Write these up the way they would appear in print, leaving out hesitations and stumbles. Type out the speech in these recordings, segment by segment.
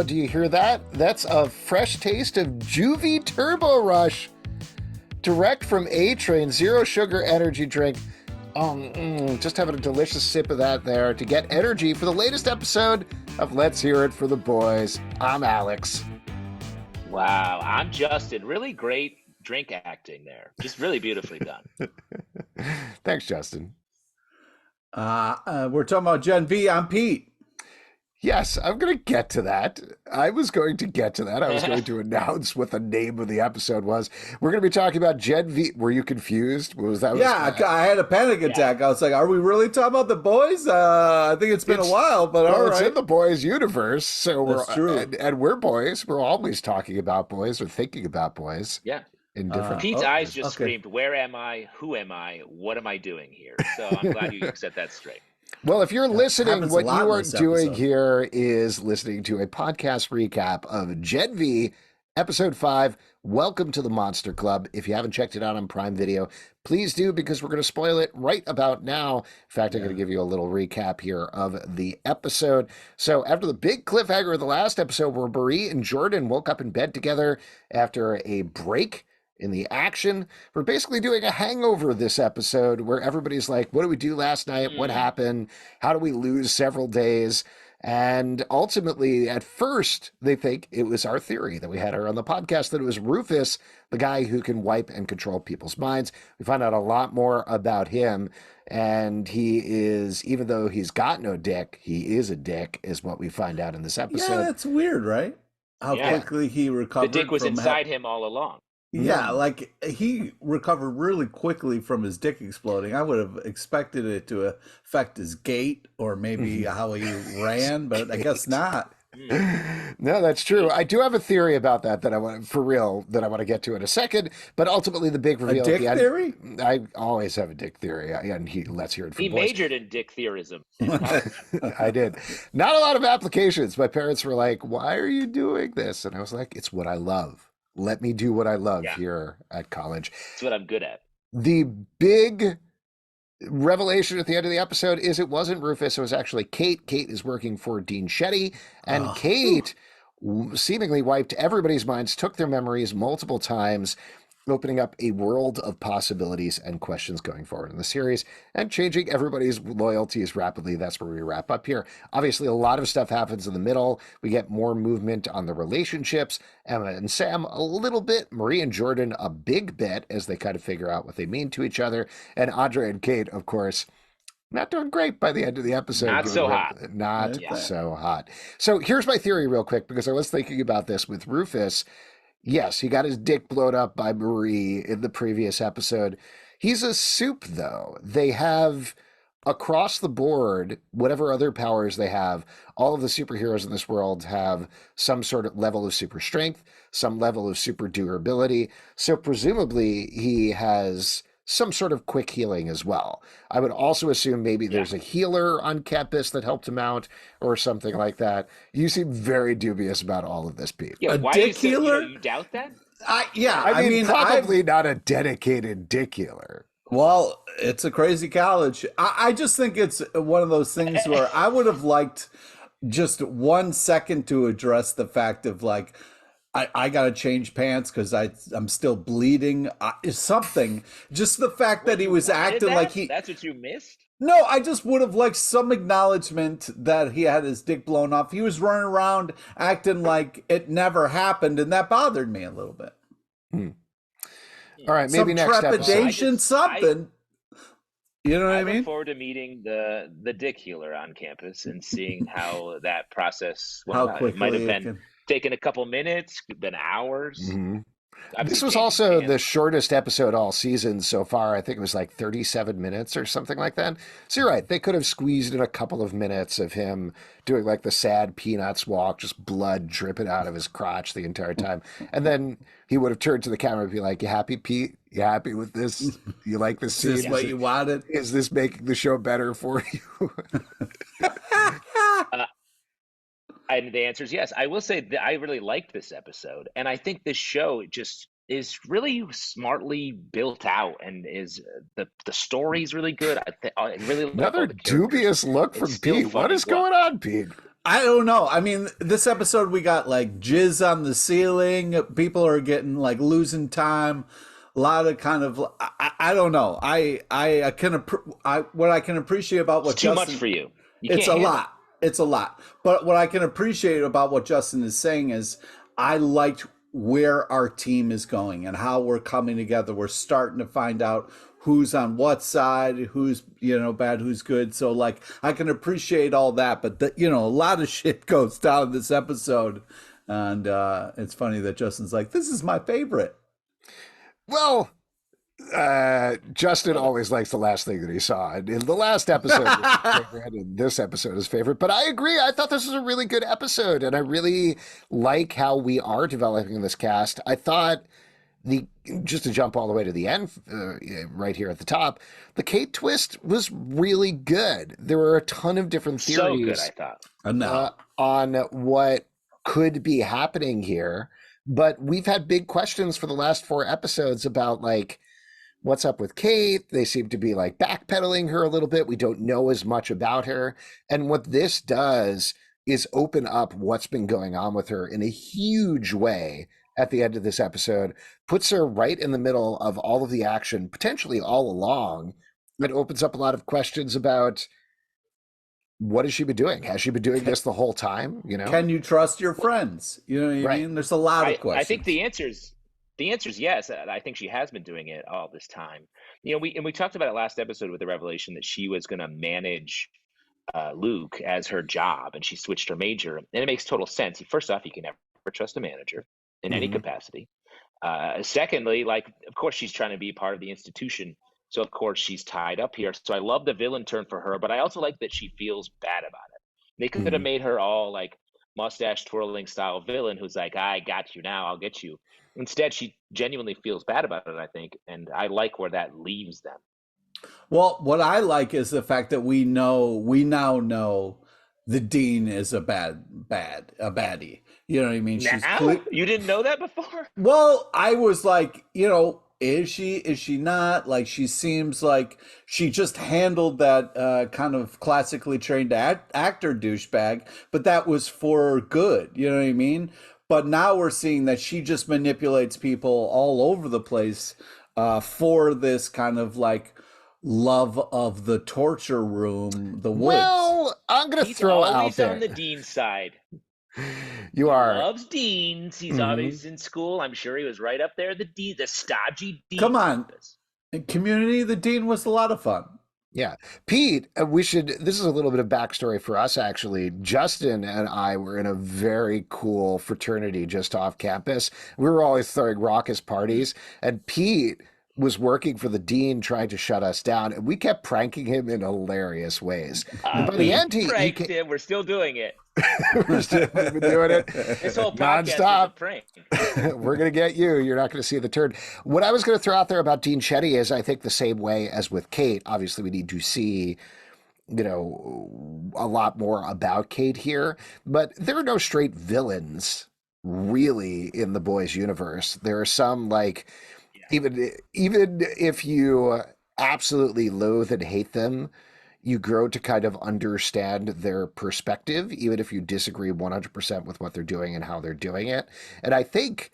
Oh, do you hear that? That's a fresh taste of Juvie Turbo Rush. Direct from A-Train, zero sugar energy drink. Just having a delicious sip of that there to get energy for the latest episode of Let's Hear It for the Boys. I'm Alex. Wow, I'm Justin. Really great drink acting there. Just really beautifully done. Thanks, Justin. We're talking about Gen V. I'm Pete. Yes, I'm going to get to that. I was going to get to that. I was going to announce what the name of the episode was. We're going to be talking about Gen V. Were you confused? Was that? I had a panic attack. I was like, are we really talking about the boys? I think it's been a while, but all right. It's in the boys universe, so That's true. And we're boys. We're always talking about boys or thinking about boys. Yeah. In different Pete's eyes just screamed, where am I? Who am I? What am I doing here? So I'm glad you set that straight. Well, if you're listening, what you are doing here is listening to a podcast recap of Gen V, Episode 5, Welcome to the Monster Club. If you haven't checked it out on Prime Video, please do, because we're going to spoil it right about now. In fact, I'm going to give you a little recap here of the episode. So after the big cliffhanger of the last episode where Marie and Jordan woke up in bed together after a break in the action, we're basically doing a hangover this episode where everybody's like, what did we do last night? What happened? How do we lose several days? And ultimately, at first, they think it was our theory that we had her on the podcast, that it was Rufus, the guy who can wipe and control people's minds. We find out a lot more about him. And he is, even though he's got no dick, he is a dick, is what we find out in this episode. Yeah, that's weird, right? How quickly he recovered. The dick was inside him all along. Yeah, like he recovered really quickly from his dick exploding. I would have expected it to affect his gait or maybe how he ran, but I guess not. No, that's true. I do have a theory about that I want to get to in a second. But ultimately, the big reveal. A dick theory? I always have a dick theory, and let's hear it from. He majored in dick theorism. I did. Not a lot of applications. My parents were like, "Why are you doing this?" And I was like, "It's what I love. Let me do what I love here at college." That's what I'm good at. The big revelation at the end of the episode is it wasn't Rufus. It was actually Kate. Kate is working for Dean Shetty. And Kate seemingly wiped everybody's minds, took their memories multiple times, opening up a world of possibilities and questions going forward in the series and changing everybody's loyalties rapidly. That's where we wrap up here. Obviously, a lot of stuff happens in the middle. We get more movement on the relationships. Emma and Sam, a little bit. Marie and Jordan, a big bit, as they kind of figure out what they mean to each other. And Audrey and Kate, of course, not doing great by the end of the episode. Not so hot. So hot. So here's my theory real quick, because I was thinking about this with Rufus. Yes, he got his dick blown up by Marie in the previous episode. He's a supe, though. They have, across the board, whatever other powers they have, all of the superheroes in this world have some sort of level of super strength, some level of super durability. So presumably he has some sort of quick healing as well. I would also assume maybe there's a healer on campus that helped him out or something like that. You seem very dubious about all of this, Pete. Yeah, why dick healer? You doubt that? I mean probably not a dedicated dick healer. Well, it's a crazy college. I just think it's one of those things where I would have liked just 1 second to address the fact of like, I got to change pants because I'm still bleeding. Something. Just the fact that he was acting like he... That's what you missed? No, I just would have liked some acknowledgement that he had his dick blown off. He was running around acting like it never happened, and that bothered me a little bit. All right, maybe next trepidation, something. You know what I mean? I look forward to meeting the dick healer on campus and seeing how that process went. How quickly it might have been taken a couple minutes, been hours. Mm-hmm. This was also the shortest episode all season so far. I think it was like 37 minutes or something like that. So you're right. They could have squeezed in a couple of minutes of him doing like the sad Peanuts walk, just blood dripping out of his crotch the entire time. And then he would have turned to the camera and be like, "You happy, Pete? You happy with this? You like this scene? Is this what you wanted? Is this making the show better for you?" And the answer is yes. I will say that I really liked this episode. And I think this show just is really smartly built out and is the story's really good. I really another dubious look from Pete. What is going on, Pete? I don't know. I mean, this episode we got like jizz on the ceiling. People are getting like losing time. A lot of kind of I don't know. What I can appreciate about what It's too Justin, much for you. it's a lot. It's a lot. But what I can appreciate about what Justin is saying is I liked where our team is going and how we're coming together. We're starting to find out who's on what side, who's, bad, who's good. So like I can appreciate all that, but a lot of shit goes down in this episode. And it's funny that Justin's like, this is my favorite. Well, Justin always likes the last thing that he saw. And in the last episode was his favorite, and this episode is favorite. But I agree. I thought this was a really good episode, and I really like how we are developing this cast. I thought just to jump all the way to the end, right here at the top, the Kate twist was really good. There were a ton of different theories. So good, I thought. On what could be happening here. But we've had big questions for the last 4 episodes about like, what's up with Kate? They seem to be like backpedaling her a little bit. We don't know as much about her. And what this does is open up what's been going on with her in a huge way at the end of this episode, puts her right in the middle of all of the action, potentially all along. It opens up a lot of questions about what has she been doing? Has she been doing this the whole time? Can you trust your friends? You know what I mean? There's a lot of questions. I think the answer is yes. I think she has been doing it all this time. We talked about it last episode with the revelation that she was going to manage Luke as her job, and she switched her major, and it makes total sense. First off, you can never trust a manager in any capacity. Secondly, of course, she's trying to be part of the institution. So, of course, she's tied up here. So I love the villain turn for her, but I also like that she feels bad about it. They could have made her all like mustache twirling style villain who's like, I got you now, I'll get you. Instead, she genuinely feels bad about it, I think. And I like where that leaves them. Well, what I like is the fact that we now know the dean is a baddie. You know what I mean? You didn't know that before? Well, I was like, is she not? Like, she seems like she just handled that kind of classically trained actor douchebag, but that was for good. You know what I mean? But now we're seeing that she just manipulates people all over the place for this kind of like love of the torture room, the woods. Well, I'm going to throw out there. He's on the dean's side. You are. He loves deans. He's always in school. I'm sure he was right up there. The stodgy dean. Come on. In Community, the dean was a lot of fun. Yeah. Pete, this is a little bit of backstory for us, actually. Justin and I were in a very cool fraternity just off campus. We were always throwing raucous parties, and Pete was working for the dean trying to shut us down, and we kept pranking him in hilarious ways. By the end, him. We're still doing it. We've been doing it. This whole podcast nonstop. is a prank. We're going to get you. You're not going to see the turn. What I was going to throw out there about Dean Shetty is I think the same way as with Kate. Obviously, we need to see, a lot more about Kate here. But there are no straight villains, really, in the boys' universe. There are some, like, even if you absolutely loathe and hate them, you grow to kind of understand their perspective, even if you disagree 100% with what they're doing and how they're doing it. And I think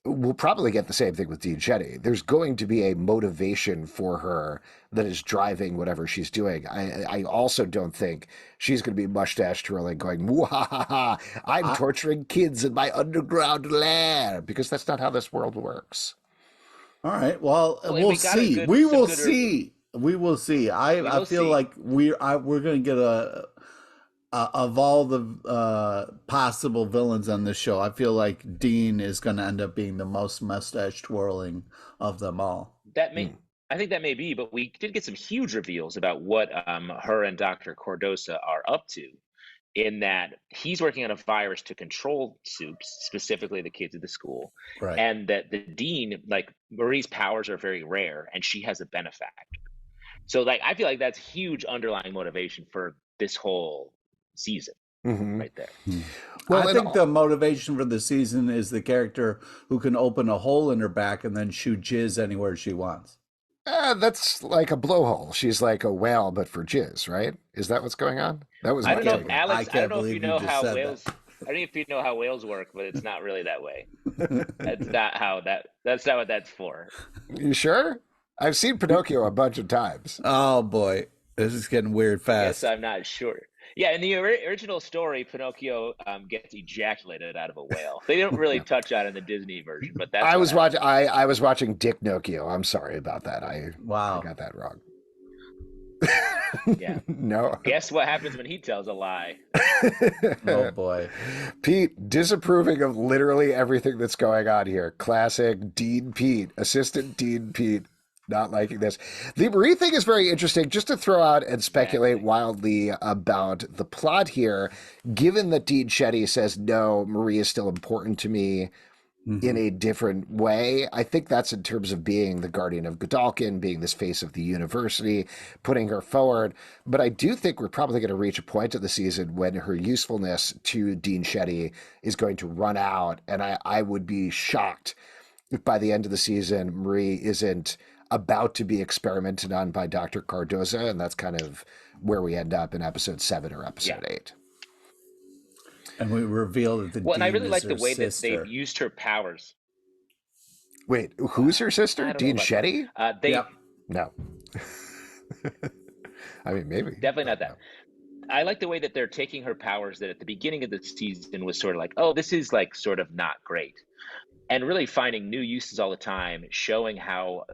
we'll probably get the same thing with Dean Shetty. There's going to be a motivation for her that is driving whatever she's doing. I also don't think she's going to be mustache twirling going, "Mwahaha, I'm torturing kids in my underground lab," because that's not how this world works. All right. Well, we'll see. We will see. We will see. I feel like we're going to get of all the possible villains on this show, I feel like Dean is going to end up being the most mustache twirling of them all. I think that may be, but we did get some huge reveals about what her and Dr. Cordosa are up to. In that he's working on a virus to control supes, specifically the kids at the school, right. And that the dean, like Marie's powers are very rare, and she has a benefactor. So, like, I feel like that's huge underlying motivation for this whole season, right there. Well, I think the motivation for the season is the character who can open a hole in her back and then shoot jizz anywhere she wants. That's like a blowhole. She's like a whale, but for jizz, right? Is that what's going on? That was I my don't know, take. I Alex. I don't can't know if you believe you know just how said whales. I don't know if you know how whales work, but it's not really that way. That's not how that. That's not what that's for. You sure? I've seen Pinocchio a bunch of times. Oh boy, this is getting weird I guess fast. I'm not sure. Yeah, in the original story, Pinocchio gets ejaculated out of a whale. They don't really Yeah. touch on it in the Disney version, but that's I what was happens. watching. I was watching Dick Nokio. I'm sorry about that. I Wow. got that wrong. Yeah. No. Guess what happens when he tells a lie? Oh boy. Pete, disapproving of literally everything that's going on here. Classic Dean Pete, Assistant Dean Pete, not liking this. The Marie thing is very interesting. Just to throw out and speculate Exactly. wildly about the plot here, given that Dean Shetty says, no, Marie is still important to me in a different way. I think that's in terms of being the guardian of Godolkin, being this face of the university, putting her forward. But I do think we're probably going to reach a point of the season when her usefulness to Dean Shetty is going to run out. And I would be shocked if by the end of the season, Marie isn't about to be experimented on by Dr. Cardoza. And that's kind of where we end up in episode 7 or episode 8. And we reveal that the Well, and I dean really is like her the way that sister. they've used her powers. Wait, who's her sister? I don't know Dean about Shetty? that. They Yep. No. I mean, maybe. definitely not but that. I like the way that they're taking her powers that at the beginning of the season was sort of like, oh, this is like sort of not great. And really finding new uses all the time, showing how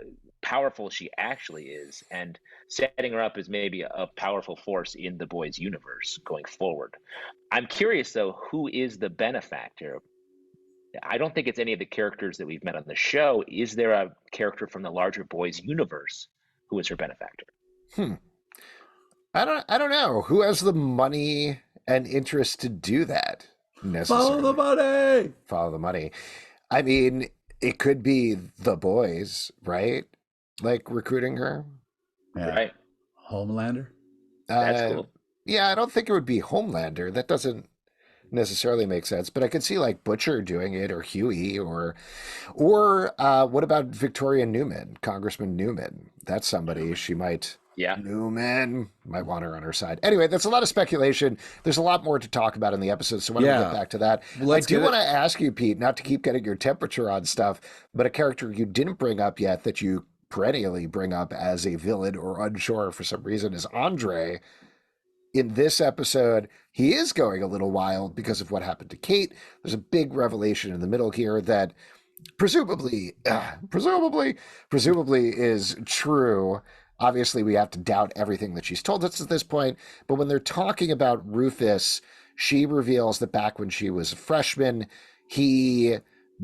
powerful she actually is and setting her up as maybe a powerful force in the boys' universe going forward. I'm curious, though, who is the benefactor? I don't think it's any of the characters that we've met on the show. Is there a character from the larger boys' universe who is her benefactor? I don't know who has the money and interest to do that necessarily. Follow the money. Follow the money. I mean, it could be the boys, right? Like recruiting her. Yeah. Right? Homelander. That's cool. Yeah, I don't think it would be Homelander. That doesn't necessarily make sense. But I could see like Butcher doing it, or Huey, or what about Victoria Newman, Congressman Newman? That's somebody she might. Yeah. Newman might want her on her side. Anyway, that's a lot of speculation. There's a lot more to talk about in the episode, so why don't we get back to that? Well, I do want to ask you, Pete, not to keep getting your temperature on stuff, but a character you didn't bring up yet that you perennially bring up as a villain or unsure for some reason is Andre. In this episode, he is going a little wild because of what happened to Kate. There's a big revelation in the middle here that presumably is true. Obviously, we have to doubt everything that she's told us at this point. But when they're talking about Rufus, she reveals that back when she was a freshman, he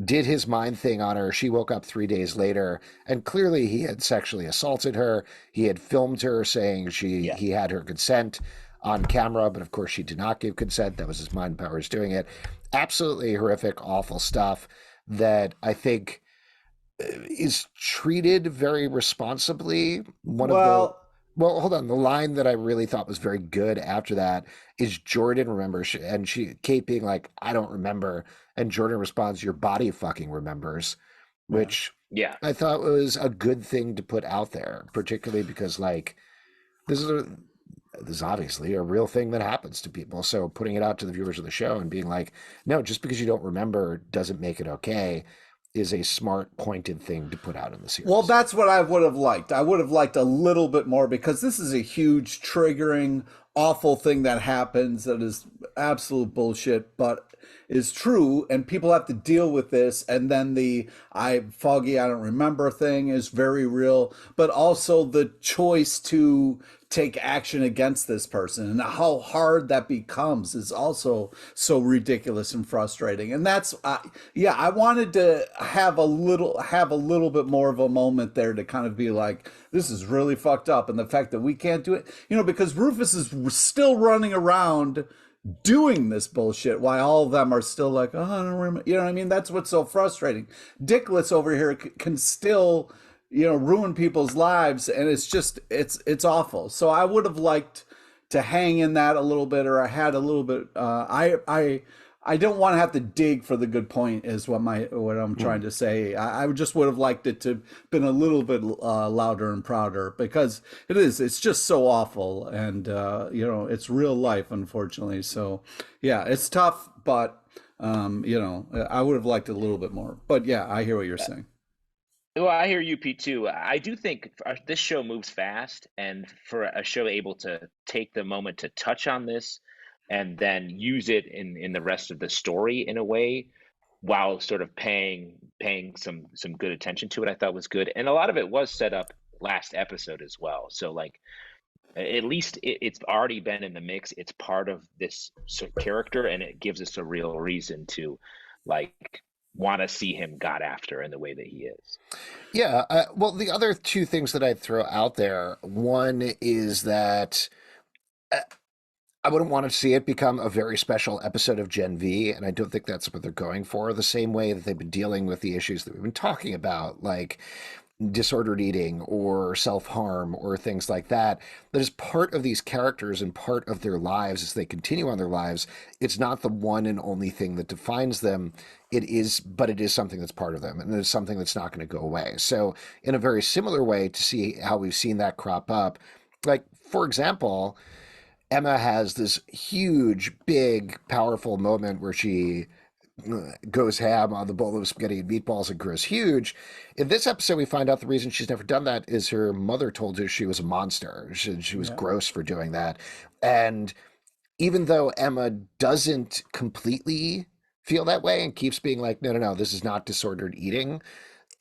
did his mind thing on her. She woke up 3 days later, and clearly he had sexually assaulted her. He had filmed her saying he had her consent on camera, but of course she did not give consent. That was his mind powers doing it. Absolutely horrific, awful stuff that I think is treated very responsibly. Well, hold on. The line that I really thought was very good after that is Jordan remembers, and Kate being like, I don't remember. And Jordan responds, your body fucking remembers, which I thought was a good thing to put out there, particularly because like, this is obviously a real thing that happens to people. So putting it out to the viewers of the show and being like, no, just because you don't remember doesn't make it okay, is a smart, pointed thing to put out in the series. Well, that's what I would have liked. I would have liked a little bit more because this is a huge, triggering, awful thing that happens that is absolute bullshit, but is true, and people have to deal with this. And then the I don't remember thing is very real, but also the choice to take action against this person and how hard that becomes is also so ridiculous and frustrating. And that's I wanted to have a little bit more of a moment there to kind of be like, this is really fucked up, and the fact that we can't do it, because Rufus is still running around doing this bullshit while all of them are still like, oh, I don't remember. You know what I mean? That's what's so frustrating. Dickless over here can still ruin people's lives, and it's just it's awful. So I would have liked to hang in that a little bit, or I had a little bit. I don't want to have to dig for the good point is what I'm trying to say. I just would have liked it to been a little bit louder and prouder, because it's just so awful, and it's real life, unfortunately. So yeah, it's tough, but I would have liked it a little bit more. But yeah, I hear what you're saying. Well, I hear you, Pete, too. I do think this show moves fast, and for a show able to take the moment to touch on this and then use it in the rest of the story in a way, while sort of paying some good attention to it, I thought was good. And a lot of it was set up last episode as well. So like, at least it's already been in the mix. It's part of this character, and it gives us a real reason to like want to see him got after in the way that he is. Yeah. Well, the other two things that I'd throw out there, one is that I wouldn't want to see it become a very special episode of Gen V, and I don't think that's what they're going for. The same way that they've been dealing with the issues that we've been talking about, like disordered eating or self-harm or things like that, that is part of these characters and part of their lives as they continue on their lives. It's not the one and only thing that defines them. But it is something that's part of them, and it is something that's not going to go away. So in a very similar way, to see how we've seen that crop up, like, for example, Emma has this huge, big, powerful moment where she goes ham on the bowl of spaghetti and meatballs and grows huge. In this episode, we find out the reason she's never done that is her mother told her she was a monster. She was gross for doing that. And even though Emma doesn't completely feel that way and keeps being like, no, this is not disordered eating,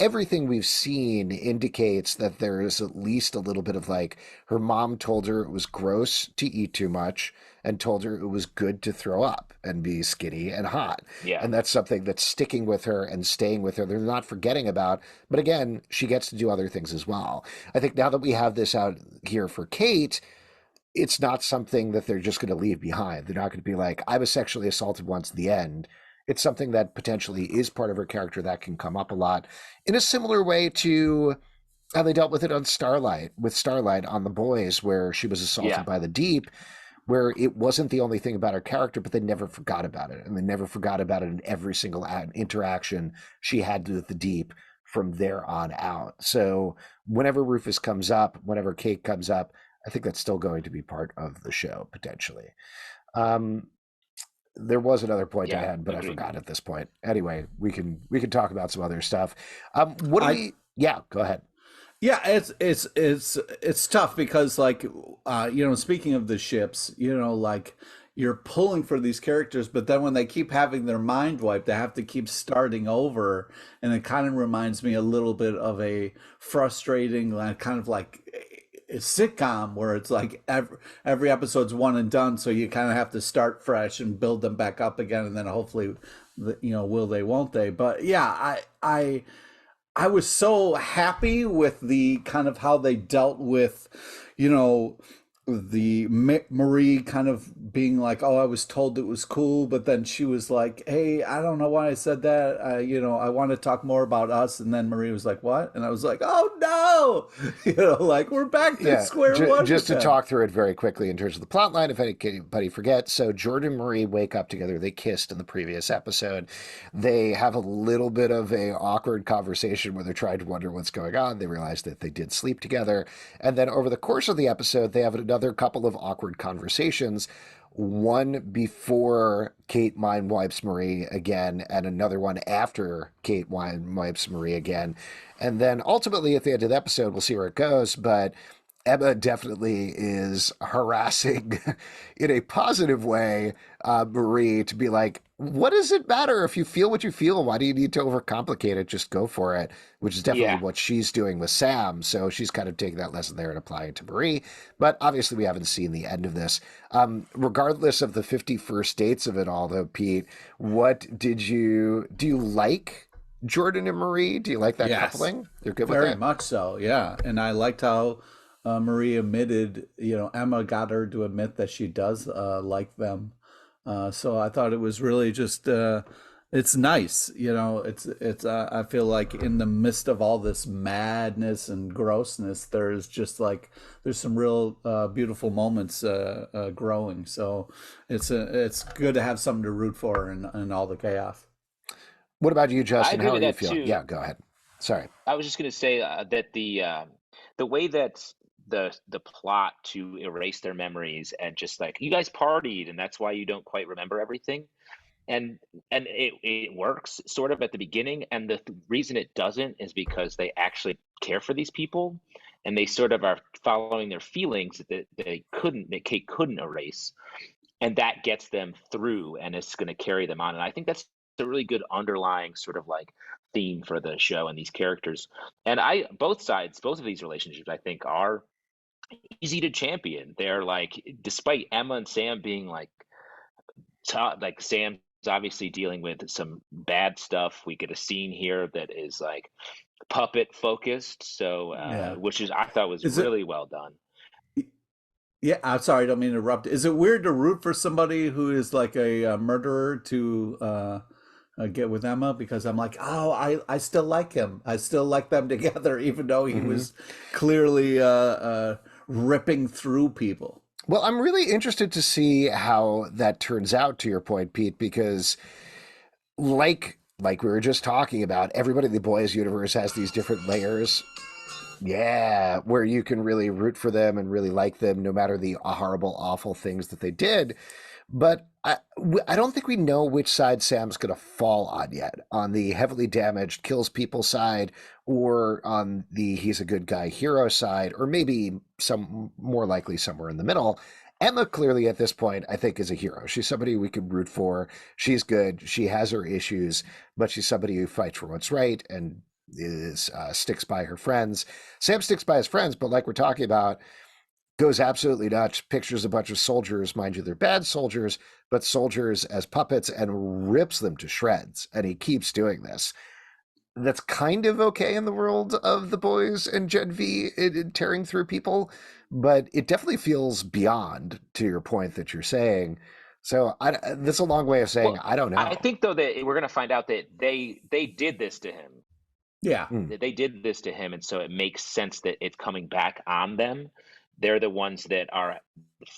everything we've seen indicates that there is at least a little bit of like, her mom told her it was gross to eat too much and told her it was good to throw up and be skinny and hot. Yeah. And that's something that's sticking with her and staying with her. They're not forgetting about, but again, she gets to do other things as well. I think now that we have this out here for Kate, it's not something that they're just going to leave behind. They're not going to be like, I was sexually assaulted once at the end. It's something that potentially is part of her character that can come up a lot in a similar way to how they dealt with it on Starlight on The Boys, where she was assaulted by the Deep, where it wasn't the only thing about her character, but they never forgot about it. And they never forgot about it in every single interaction she had with the Deep from there on out. So whenever Rufus comes up, whenever Kate comes up, I think that's still going to be part of the show, potentially. There was another point I had, but I forgot at this point. Anyway, we can talk about some other stuff. Yeah, go ahead. Yeah, it's tough because, like, speaking of the ships, like, you're pulling for these characters, but then when they keep having their mind wiped, they have to keep starting over, and it kind of reminds me a little bit of a frustrating, like, kind of like a sitcom where it's like every episode's one and done, so you kind of have to start fresh and build them back up again, and then hopefully, will they, won't they? But yeah, I was so happy with the kind of how they dealt with, the Marie kind of being like, oh, I was told it was cool, but then she was like, hey, I don't know why I said that. I want to talk more about us. And then Marie was like, what? And I was like, oh no, like, we're back to square one. Just to talk through it very quickly in terms of the plot line, if anybody forgets. So Jordan and Marie wake up together. They kissed in the previous episode. They have a little bit of a awkward conversation where they're trying to wonder what's going on. They realize that they did sleep together. And then over the course of the episode, they have another couple of awkward conversations, one before Kate mind wipes Marie again, and another one after Kate mind wipes Marie again. And then ultimately at the end of the episode, we'll see where it goes, but Emma definitely is harassing in a positive way Marie to be like, what does it matter if you feel what you feel? Why do you need to overcomplicate it? Just go for it, which is definitely what she's doing with Sam. So she's kind of taking that lesson there and applying it to Marie. But obviously we haven't seen the end of this. Regardless of the 51st dates of it all, though, Pete, do you like Jordan and Marie? Do you like that coupling? They're good with it? Very much so, yeah. And I liked how Marie admitted, Emma got her to admit that she does like them. So I thought it was really just, It's nice, it's I feel like in the midst of all this madness and grossness, there's some real beautiful moments growing. So it's good to have something to root for in all the chaos. What about you, I Justin? agree How are with you that feeling? too. Yeah, go ahead. Sorry. I was just going to say that the way that the plot to erase their memories and just like you guys partied and that's why you don't quite remember everything, and it works sort of at the beginning, and the reason it doesn't is because they actually care for these people, and they sort of are following their feelings that Kate couldn't erase, and that gets them through, and it's going to carry them on. And I think that's a really good underlying sort of like theme for the show and these characters. And both of these relationships, I think, are easy to champion. They're like, despite Emma and Sam being like, like Sam's obviously dealing with some bad stuff. We get a scene here that is like puppet focused, so which is I thought was really well done. Yeah, I'm sorry, I don't mean to interrupt. Is it weird to root for somebody who is like a murderer to get with Emma? Because I'm like, oh, I still like him. I still like them together, even though he was clearly ripping through people. Well, I'm really interested to see how that turns out, to your point, Pete, because like we were just talking about, everybody in the boys universe has these different layers. Yeah, where you can really root for them and really like them, no matter the horrible, awful things that they did. But I don't think we know which side Sam's going to fall on yet, on the heavily damaged, kills people side, or on the he's a good guy hero side, or maybe some more likely somewhere in the middle. Emma clearly at this point, I think, is a hero. She's somebody we could root for. She's good. She has her issues, but she's somebody who fights for what's right and sticks by her friends. Sam sticks by his friends, but like we're talking about, goes absolutely nuts, pictures a bunch of soldiers, mind you, they're bad soldiers, but soldiers as puppets, and rips them to shreds. And he keeps doing this. That's kind of okay in the world of the boys and Gen V in tearing through people, but it definitely feels beyond, to your point that you're saying. So that's a long way of saying, I don't know. I think, though, that we're going to find out that they did this to him. Yeah. They did this to him, and so it makes sense that it's coming back on them. They're the ones that are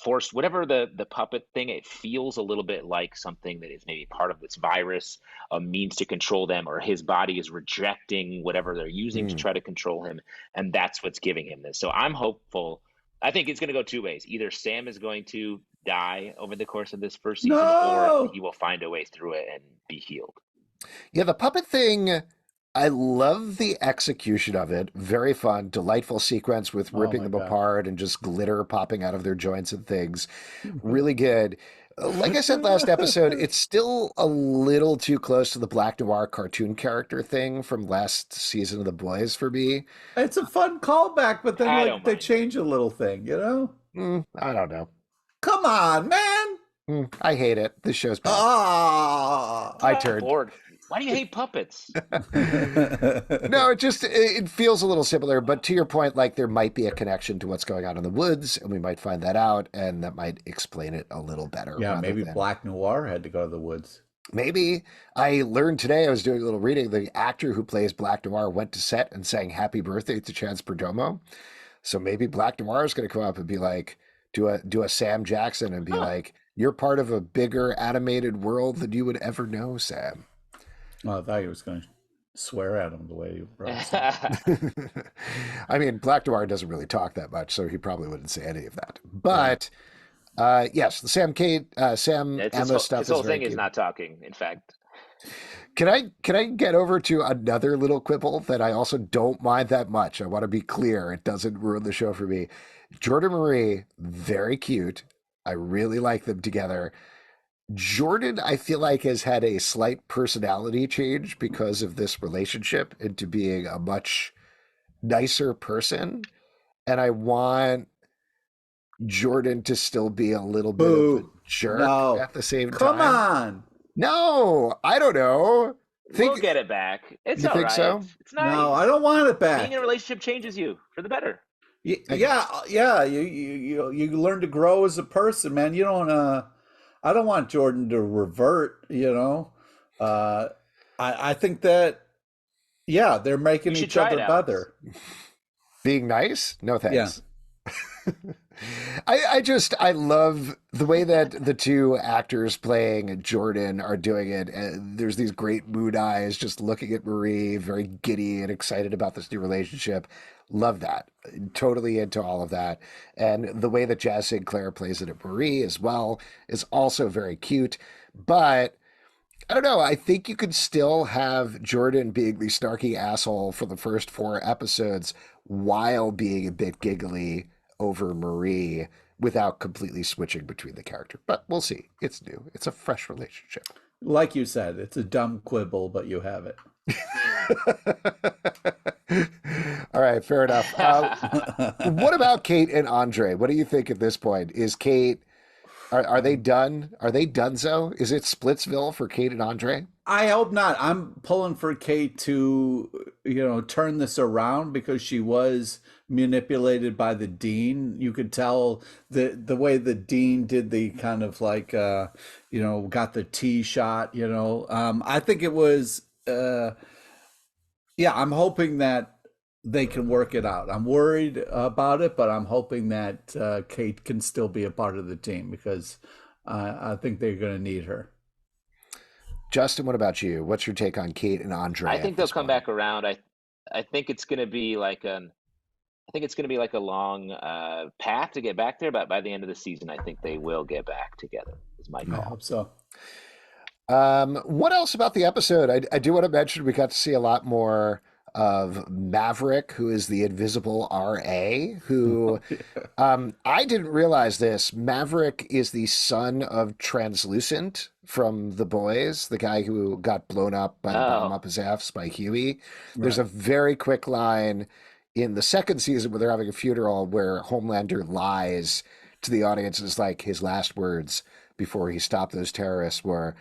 forced, whatever the puppet thing, it feels a little bit like something that is maybe part of this virus, a means to control them, or his body is rejecting whatever they're using to try to control him, and that's what's giving him this. So I'm hopeful. I think it's going to go two ways. Either Sam is going to die over the course of this first season, or he will find a way through it and be healed. Yeah, the puppet thing, I love the execution of it. Very fun, delightful sequence with ripping them apart and just glitter popping out of their joints and things. Really good. Like I said last episode, it's still a little too close to the Black Noir cartoon character thing from last season of The Boys for me. It's a fun callback, but then they change a little thing, I don't know. Come on, man. I hate it. This show's bad. I turned bored. Why do you hate puppets? No, it feels a little similar, but to your point, like there might be a connection to what's going on in the woods, and we might find that out, and that might explain it a little better. Yeah, maybe Black Noir had to go to the woods. Maybe. I learned today, I was doing a little reading, the actor who plays Black Noir went to set and sang happy birthday to Chance Perdomo. So maybe Black Noir is going to come up and be like, do a Sam Jackson and be like, you're part of a bigger animated world than you would ever know, Sam. Oh, I thought he was going to swear at him the way he wrote it. I mean, Black Noir doesn't really talk that much, so he probably wouldn't say any of that. But yes, the Sam Emma stuff. This whole thing is not talking. In fact, can I get over to another little quibble that I also don't mind that much? I want to be clear; it doesn't ruin the show for me. Jordan Marie, very cute. I really like them together. Jordan, I feel like, has had a slight personality change because of this relationship into being a much nicer person. And I want Jordan to still be a little bit of a jerk at the same time. Come on. No, I don't know. We'll get it back. It's all right. You think so? It's nice. No, I don't want it back. Being in a relationship changes you for the better. Yeah. You learn to grow as a person, man. You don't I don't want Jordan to revert, Uh, I think that, yeah, they're making You should each try other it, Alex. better. Being nice? No Yeah. thanks. I love the way that the two actors playing Jordan are doing it. There's these great mood eyes just looking at Marie, very giddy and excited about this new relationship. Love that. Totally into all of that. And the way that Jazz Sinclair plays it at Marie as well is also very cute. But I don't know. I think you could still have Jordan being the snarky asshole for the first 4 episodes while being a bit giggly over Marie without completely switching between the character. But we'll see. It's new. It's a fresh relationship. Like you said, it's a dumb quibble, but you have it. All right, fair enough. What about Kate and Andre? What do you think at this point? Is Kate, are they done? Are they donezo? Is it Splitsville for Kate and Andre? I hope not. I'm pulling for Kate to, turn this around because she was manipulated by the dean. You could tell the way the dean did the kind of like, got the T shot, I think it was, I'm hoping that they can work it out. I'm worried about it, but I'm hoping that Kate can still be a part of the team because I think they're going to need her. Justin, what about you? What's your take on Kate and Andre? I think they'll come back around. I think it's going to be like a long path to get back there, but by the end of the season, I think they will get back together. Is my call. I hope so. What else about the episode? I do want to mention we got to see a lot more of Maverick, who is the invisible RA, who I didn't realize this. Maverick is the son of Translucent from The Boys, the guy who got blown up by the bomb up his ass by Huey. Right. There's a very quick line in the second season where they're having a funeral where Homelander lies to the audience. It's like his last words before he stopped those terrorists were,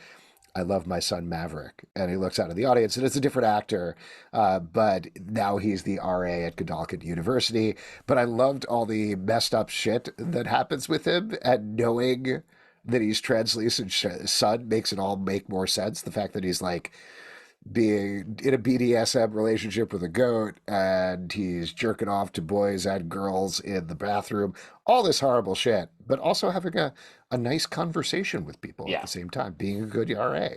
"I love my son Maverick," and he looks out of the audience, and it's a different actor, but now he's the RA at Godolkin University. But I loved all the messed up shit that happens with him, and knowing that he's Translucent's son makes it all make more sense. The fact that he's like being in a BDSM relationship with a goat, and he's jerking off to boys and girls in the bathroom, all this horrible shit, but also having a nice conversation with people at the same time, being a good RA.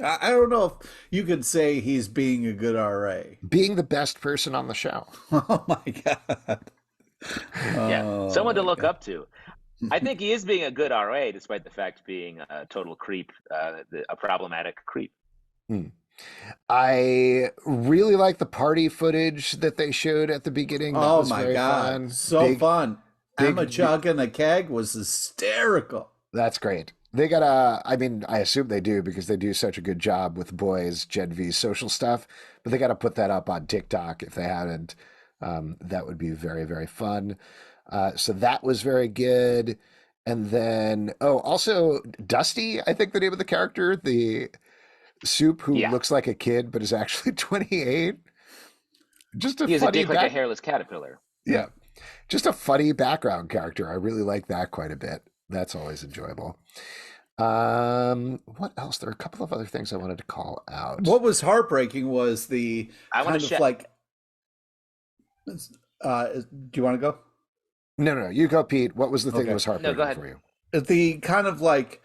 I don't know if you could say he's being a good RA. Being the best person on the show. Oh my God. Someone to look up to. I think he is being a good RA, despite the fact being a total creep, a problematic creep. I really like the party footage that they showed at the beginning. That was my God. Fun. So fun. Emma chugging a keg was hysterical. That's great. They got I assume they do because they do such a good job with Boys Gen V's social stuff, but they got to put that up on TikTok if they haven't. That would be very, very fun. So that was very good. And then, also Dusty, I think the name of the character, the Soup who looks like a kid but is actually 28. Just he has a dick like a hairless caterpillar. Yeah. Just a funny background character. I really like that quite a bit. That's always enjoyable. What else? There are a couple of other things I wanted to call out. What was heartbreaking was the kind of like do you want to go? No, you go, Pete. What was the thing that was heartbreaking for you? The kind of like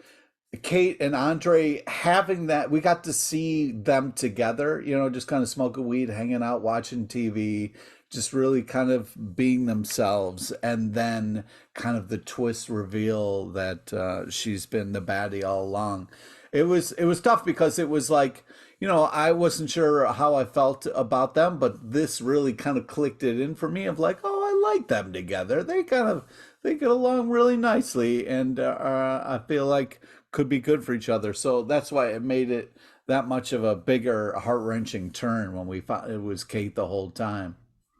Kate and Andre having that, we got to see them together, just kind of smoking weed, hanging out, watching TV, just really kind of being themselves. And then kind of the twist reveal that she's been the baddie all along. It was tough because it was like, I wasn't sure how I felt about them, but this really kind of clicked it in for me of like, I like them together. They get along really nicely. And I feel like could be good for each other. So that's why it made it that much of a bigger heart-wrenching turn when we found it was Kate the whole time.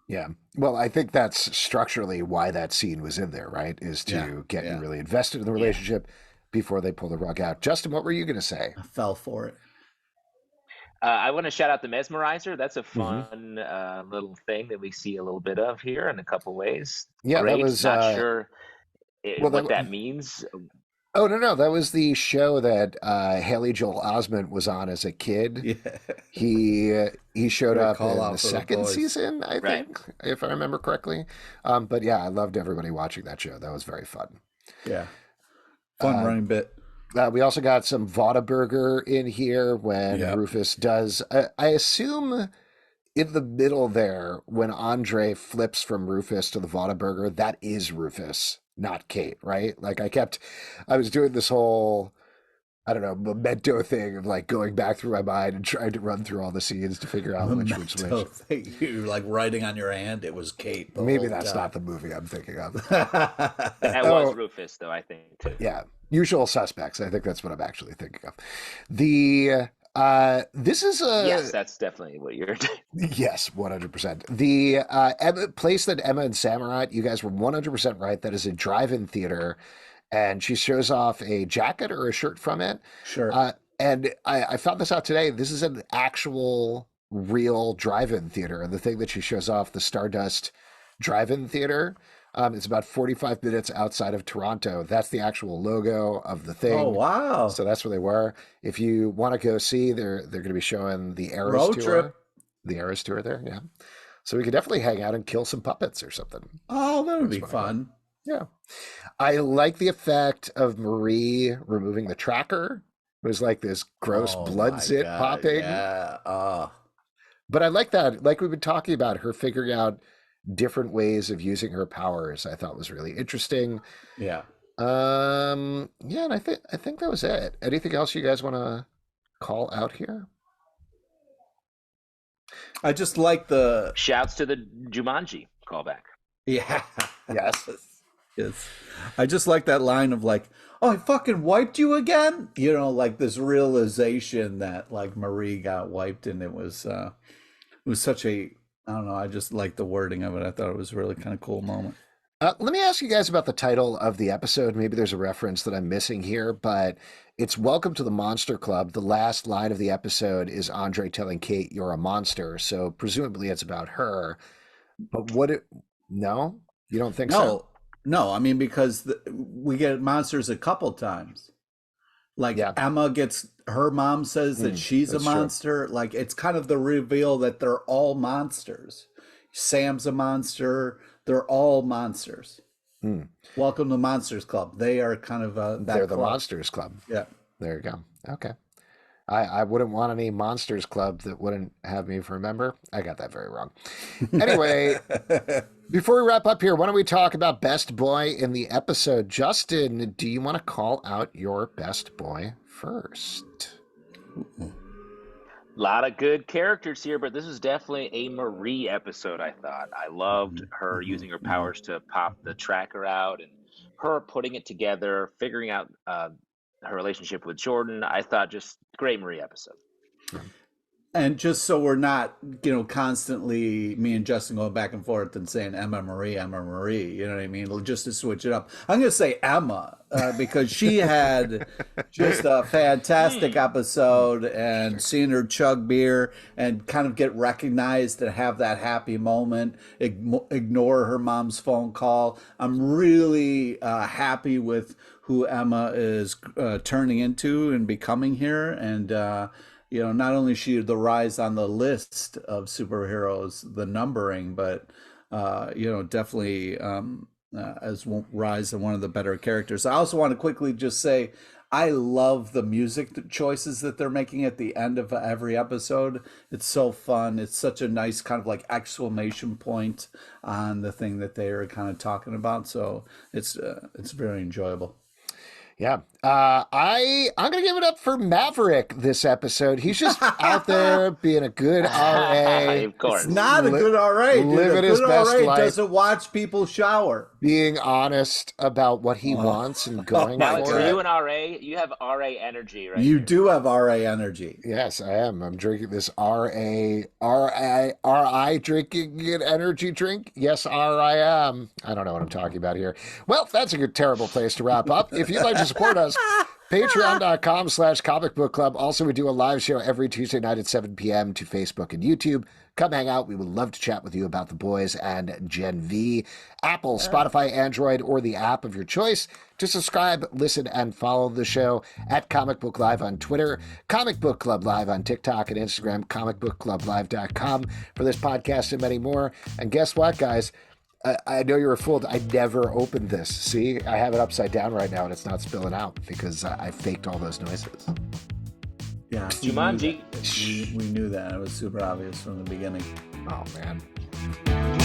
Yeah. Well, I think that's structurally why that scene was in there, right? Is to get you really invested in the relationship before they pull the rug out. Justin, what were you going to say? I fell for it. I want to shout out the mesmerizer. That's a fun little thing that we see a little bit of here in a couple ways. Yeah, Great. that was not sure what that means. Oh no, that was the show that Haley Joel Osment was on as a kid. Yeah. He showed Great up call in out the for the second boys. season, I Right. think, if I remember correctly. But yeah, I loved everybody watching that show. That was very fun. Yeah. Fun running bit. We also got some Whataburger in here when Yep. Rufus does. I assume in the middle there, when Andre flips from Rufus to the Whataburger, that is Rufus, not Kate, right? Like I was doing this whole, I don't know, memento thing of like going back through my mind and trying to run through all the scenes to figure out which was Memento which. thing. You're like writing on your hand. It was Kate. Maybe that's not the movie I'm thinking of. That was Rufus, though, I think, too. Yeah. Usual Suspects. I think that's what I'm actually thinking of. This is a Yes, that's definitely what you're doing. yes, 100%. The place that Emma and Sam are at, you guys were 100% right. That is a drive-in theater, and she shows off a jacket or a shirt from it. Sure. And I found this out today. This is an actual, real drive-in theater, and the thing that she shows off, the Stardust Drive-In Theater. It's about 45 minutes outside of Toronto. That's the actual logo of the thing. Oh, wow. So that's where they were. If you want to go see, they're going to be showing the Eras Road tour. trip. The Eras tour there, yeah. So we could definitely hang out and kill some puppets or something. Oh, that would be That's fun. Yeah. I like the effect of Marie removing the tracker. It was like this gross Oh, blood my zit God. popping. Yeah. But I like that. Like we've been talking about, her figuring out different ways of using her powers, I thought was really interesting. Yeah. Yeah, and I think that was it. Anything else you guys want to call out here? I just like the Shouts to the Jumanji callback. yeah. Yes. Yes. I just like that line of like, oh, I fucking wiped you again. You know, like this realization that like Marie got wiped, and it was such a, I don't know, I just like the wording of it. I thought it was a really kind of cool moment. Let me ask you guys about the title of the episode. Maybe there's a reference that I'm missing here, but it's Welcome to the Monster Club. The last line of the episode is Andre telling Kate, "You're a monster." So presumably it's about her. But no? You don't think so? No, I mean, because we get monsters a couple times. Like Yeah. Emma gets, her mom says that she's a that's true. monster. Like it's kind of the reveal that they're all monsters. Sam's a monster. They're all monsters. Welcome to Monsters Club. They are kind of that They're the club. Monsters Club. Yeah. There you go. Okay. I wouldn't want any Monsters Club that wouldn't have me for a member. I got that very wrong. Anyway, before we wrap up here, why don't we talk about Best Boy in the episode? Justin, do you want to call out your Best Boy first? A lot of good characters here, but this is definitely a Marie episode, I thought. I loved her using her powers to pop the tracker out and her putting it together, figuring out her relationship with Jordan. I thought just great Marie episode. And just so we're not, constantly me and Justin going back and forth and saying Emma Marie, you know what I mean? Just to switch it up. I'm going to say Emma because she had just a fantastic episode, and seeing her chug beer and kind of get recognized and have that happy moment, ignore her mom's phone call. I'm really happy with who Emma is turning into and becoming here. And, not only is she the rise on the list of superheroes, the numbering, but, definitely as rise in one of the better characters. I also want to quickly just say, I love the music choices that they're making at the end of every episode. It's so fun. It's such a nice kind of like exclamation point on the thing that they are kind of talking about. So it's very enjoyable. Yeah. I'm going to give it up for Maverick this episode. He's just out there being a good RA. Of course. It's not a good RA. Dude. Living A his good best RA life. doesn't watch people shower. Being honest about what he wants and going Alex, for are it. you an RA? You have RA energy, right? You do have RA energy. Yes, I am. I'm drinking this RI drinking an energy drink. Yes, I am. I don't know what I'm talking about here. Well, that's a good, terrible place to wrap up. If you'd like to support us, patreon.com/comic book club. Also, we do a live show every Tuesday night at 7 p.m. to Facebook and YouTube. come hang out. We would love to chat with you about The Boys and Gen V. Apple, Spotify, Android, or the app of your choice to subscribe, listen, and follow the show at Comic Book Live on Twitter, Comic Book Club Live on TikTok and Instagram, comicbookclublive.com for this podcast and many more. And guess what, guys? I know you were fooled. I never opened this. See, I have it upside down right now and it's not spilling out because I faked all those noises. Yeah, Jumanji. We knew that. It was super obvious from the beginning. Oh, man.